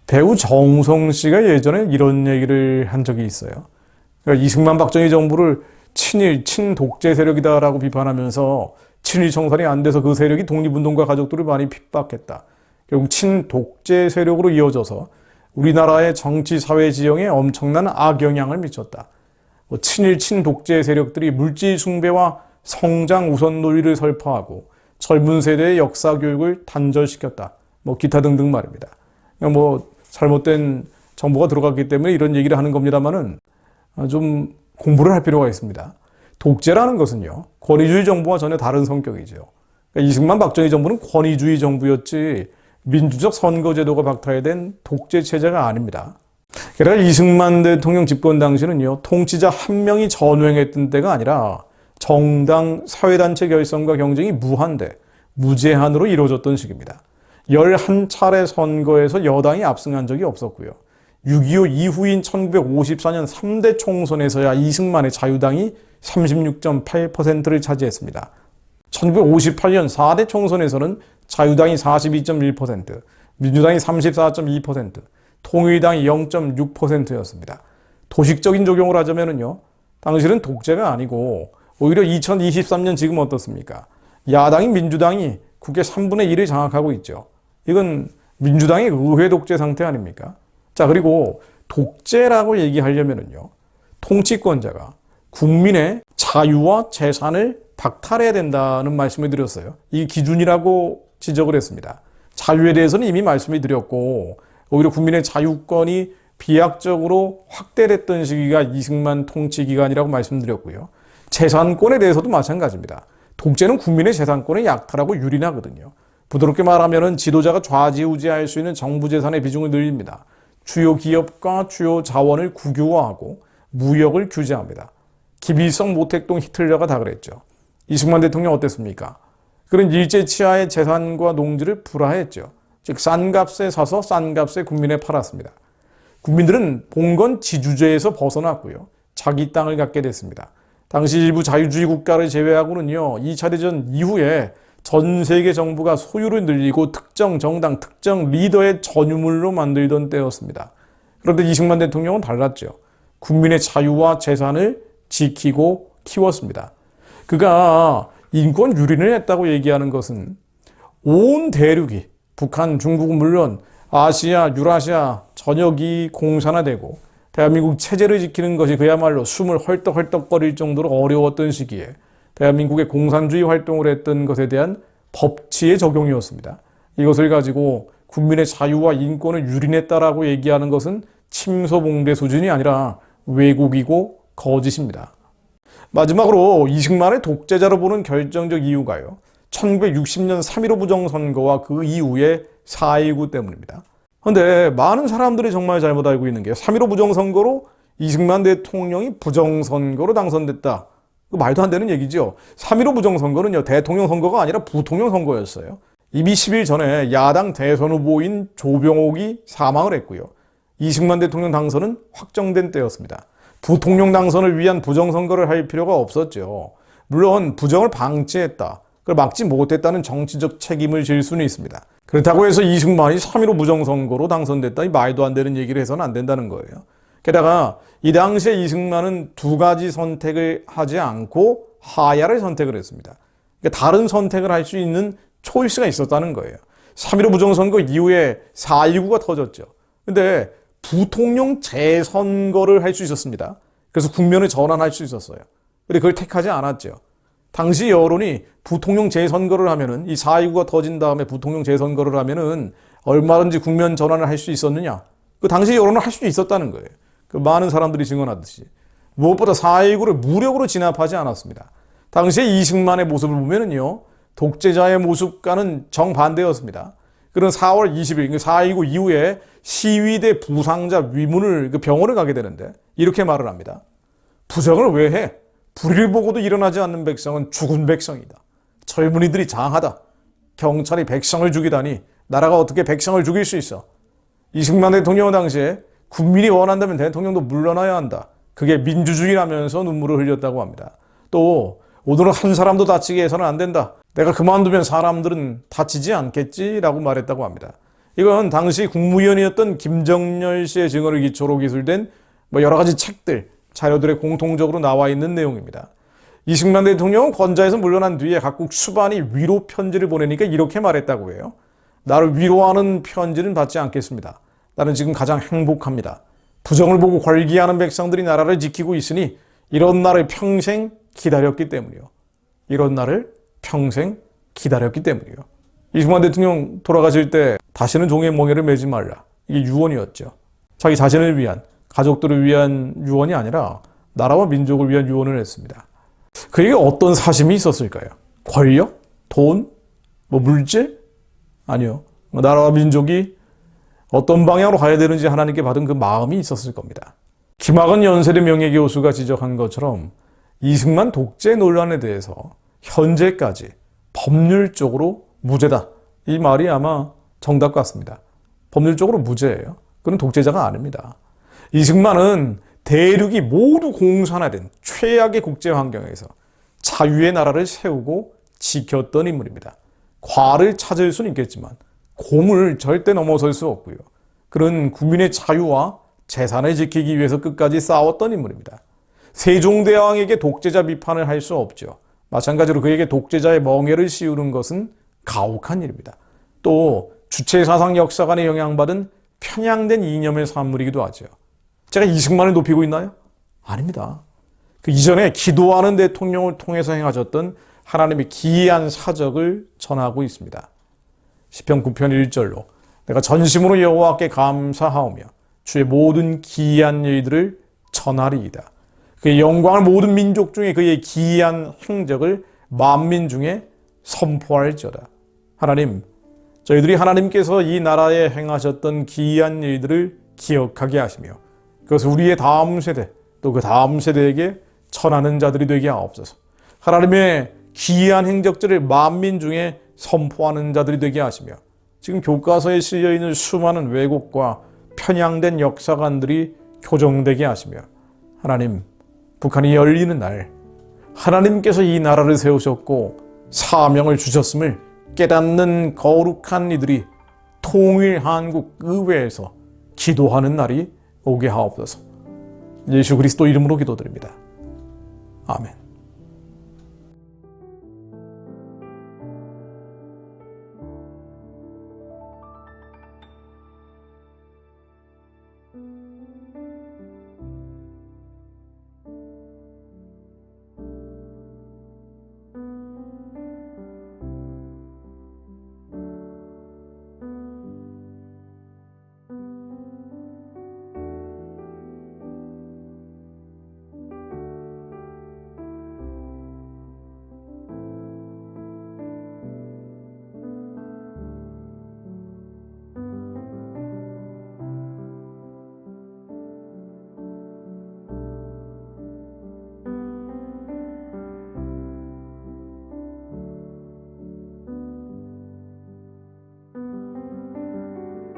배우 정우성 씨가 예전에 이런 얘기를 한 적이 있어요. 그러니까 이승만 박정희 정부를 친일, 친독재 세력이다라고 비판하면서 친일 청산이 안 돼서 그 세력이 독립운동가 가족들을 많이 핍박했다. 결국 친독재 세력으로 이어져서 우리나라의 정치, 사회 지형에 엄청난 악영향을 미쳤다. 친일, 친독재 세력들이 물질 숭배와 성장 우선 논리를 설파하고 젊은 세대의 역사 교육을 단절시켰다. 기타 등등 말입니다. 잘못된 정보가 들어갔기 때문에 이런 얘기를 하는 겁니다만은 좀 공부를 할 필요가 있습니다. 독재라는 것은요, 권위주의 정부와 전혀 다른 성격이죠. 그러니까 이승만 박정희 정부는 권위주의 정부였지 민주적 선거제도가 박탈된 독재 체제가 아닙니다. 게다가 이승만 대통령 집권 당시는요, 통치자 한 명이 전횡했던 때가 아니라 정당, 사회단체 결성과 경쟁이 무한대, 무제한으로 이루어졌던 시기입니다. 11차례 선거에서 여당이 압승한 적이 없었고요. 6.25 이후인 1954년 3대 총선에서야 이승만의 자유당이 36.8%를 차지했습니다. 1958년 4대 총선에서는 자유당이 42.1%, 민주당이 34.2%, 통일당이 0.6%였습니다. 도식적인 적용을 하자면요, 당시는 독재가 아니고 오히려 2023년 지금 어떻습니까? 야당인 민주당이 국회 3분의 1을 장악하고 있죠. 이건 민주당의 의회 독재 상태 아닙니까? 자, 그리고 독재라고 얘기하려면요, 통치권자가 국민의 자유와 재산을 박탈해야 된다는 말씀을 드렸어요. 이 기준이라고 지적을 했습니다. 자유에 대해서는 이미 말씀을 드렸고, 오히려 국민의 자유권이 비약적으로 확대됐던 시기가 이승만 통치 기간이라고 말씀드렸고요. 재산권에 대해서도 마찬가지입니다. 독재는 국민의 재산권을 약탈하고 유린하거든요. 부드럽게 말하면 지도자가 좌지우지할 수 있는 정부 재산의 비중을 늘립니다. 주요 기업과 주요 자원을 국유화하고 무역을 규제합니다. 기빌성, 모택동, 히틀러가 다 그랬죠. 이승만 대통령 어땠습니까? 그런 일제치하의 재산과 농지를 불화했죠. 즉 싼 값에 사서 싼 값에 국민에 팔았습니다. 국민들은 봉건 지주제에서 벗어났고요, 자기 땅을 갖게 됐습니다. 당시 일부 자유주의 국가를 제외하고는요, 2차 대전 이후에 전 세계 정부가 소유를 늘리고 특정 정당, 특정 리더의 전유물로 만들던 때였습니다. 그런데 이승만 대통령은 달랐죠. 국민의 자유와 재산을 지키고 키웠습니다. 그가 인권 유린을 했다고 얘기하는 것은 온 대륙이, 북한, 중국은 물론 아시아, 유라시아 전역이 공산화되고 대한민국 체제를 지키는 것이 그야말로 숨을 헐떡헐떡거릴 정도로 어려웠던 시기에 대한민국의 공산주의 활동을 했던 것에 대한 법치의 적용이었습니다. 이것을 가지고 국민의 자유와 인권을 유린했다라고 얘기하는 것은 침소봉대 수준이 아니라 왜곡이고 거짓입니다. 마지막으로 이승만의 독재자로 보는 결정적 이유가요, 1960년 3.15 부정선거와 그 이후의 4.19 때문입니다. 그런데 많은 사람들이 정말 잘못 알고 있는 게 3.15 부정선거로 이승만 대통령이 부정선거로 당선됐다. 말도 안 되는 얘기죠. 3.15 부정선거는요, 대통령 선거가 아니라 부통령 선거였어요. 이미 10일 전에 야당 대선 후보인 조병옥이 사망을 했고요. 이승만 대통령 당선은 확정된 때였습니다. 부통령 당선을 위한 부정선거를 할 필요가 없었죠. 물론 부정을 방치했다, 그걸 막지 못했다는 정치적 책임을 질 수는 있습니다. 그렇다고 해서 이승만이 3.15 부정선거로 당선됐다, 이 말도 안 되는 얘기를 해서는 안 된다는 거예요. 게다가 이 당시에 이승만은 두 가지 선택을 하지 않고 하야를 선택을 했습니다. 그러니까 다른 선택을 할 수 있는 초이스가 있었다는 거예요. 3.15 부정선거 이후에 4.19가 터졌죠. 근데 부통령 재선거를 할 수 있었습니다. 그래서 국면을 전환할 수 있었어요. 근데 그걸 택하지 않았죠. 당시 여론이 부통령 재선거를 하면은, 이 4.19가 터진 다음에 부통령 재선거를 하면은 얼마든지 국면 전환을 할 수 있었느냐? 그 당시 여론을 할 수 있었다는 거예요. 그 많은 사람들이 증언하듯이. 무엇보다 4.19를 무력으로 진압하지 않았습니다. 당시에 이승만의 모습을 보면은요, 독재자의 모습과는 정반대였습니다. 그런 4월 20일, 4.19 이후에 시위대 부상자 위문을 병원을 가게 되는데 이렇게 말을 합니다. 부정을 왜 해? 불의를 보고도 일어나지 않는 백성은 죽은 백성이다. 젊은이들이 장하다. 경찰이 백성을 죽이다니 나라가 어떻게 백성을 죽일 수 있어? 이승만 대통령 당시에 국민이 원한다면 대통령도 물러나야 한다. 그게 민주주의라면서 눈물을 흘렸다고 합니다. 또 오늘은 한 사람도 다치게 해서는 안 된다. 내가 그만두면 사람들은 다치지 않겠지라고 말했다고 합니다. 이건 당시 국무위원이었던 김정열 씨의 증언을 기초로 기술된 여러 가지 책들, 자료들에 공통적으로 나와 있는 내용입니다. 이승만 대통령은 권좌에서 물러난 뒤에 각국 수반이 위로 편지를 보내니까 이렇게 말했다고 해요. 나를 위로하는 편지는 받지 않겠습니다. 나는 지금 가장 행복합니다. 부정을 보고 관기하는 백성들이 나라를 지키고 있으니 이런 날을 평생 기다렸기 때문이요. 이런 날을 평생 기다렸기 때문이요. 이승만 대통령 돌아가실 때 다시는 종의 멍에를 매지 말라. 이게 유언이었죠. 자기 자신을 위한, 가족들을 위한 유언이 아니라 나라와 민족을 위한 유언을 했습니다. 그에게 어떤 사심이 있었을까요? 권력? 돈? 물질? 아니요. 나라와 민족이 어떤 방향으로 가야 되는지 하나님께 받은 그 마음이 있었을 겁니다. 김학은 연세대 명예교수가 지적한 것처럼 이승만 독재 논란에 대해서 현재까지 법률적으로 무죄다. 이 말이 아마 정답 같습니다. 법률적으로 무죄예요. 그는 독재자가 아닙니다. 이승만은 대륙이 모두 공산화된 최악의 국제 환경에서 자유의 나라를 세우고 지켰던 인물입니다. 과를 찾을 수는 있겠지만 공을 절대 넘어설 수 없고요. 그런 국민의 자유와 재산을 지키기 위해서 끝까지 싸웠던 인물입니다. 세종대왕에게 독재자 비판을 할 수 없죠. 마찬가지로 그에게 독재자의 멍에를 씌우는 것은 가혹한 일입니다. 또 주체사상 역사관에 영향받은 편향된 이념의 산물이기도 하죠. 제가 이승만을 높이고 있나요? 아닙니다. 그 이전에 기도하는 대통령을 통해서 행하셨던 하나님의 기이한 사적을 전하고 있습니다. 시편 9편 1절로 내가 전심으로 여호와께 감사하오며 주의 모든 기이한 일들을 전하리이다. 그의 영광을 모든 민족 중에 그의 기이한 행적을 만민 중에 선포할지어다. 하나님, 저희들이 하나님께서 이 나라에 행하셨던 기이한 일들을 기억하게 하시며 그것을 우리의 다음 세대 또 그 다음 세대에게 전하는 자들이 되게 하옵소서. 하나님의 기이한 행적들을 만민 중에 선포하는 자들이 되게 하시며 지금 교과서에 실려있는 수많은 왜곡과 편향된 역사관들이 교정되게 하시며 하나님, 북한이 열리는 날 하나님께서 이 나라를 세우셨고 사명을 주셨음을 깨닫는 거룩한 이들이 통일 한국 의회에서 기도하는 날이 오게 하옵소서. 예수 그리스도 이름으로 기도드립니다. 아멘.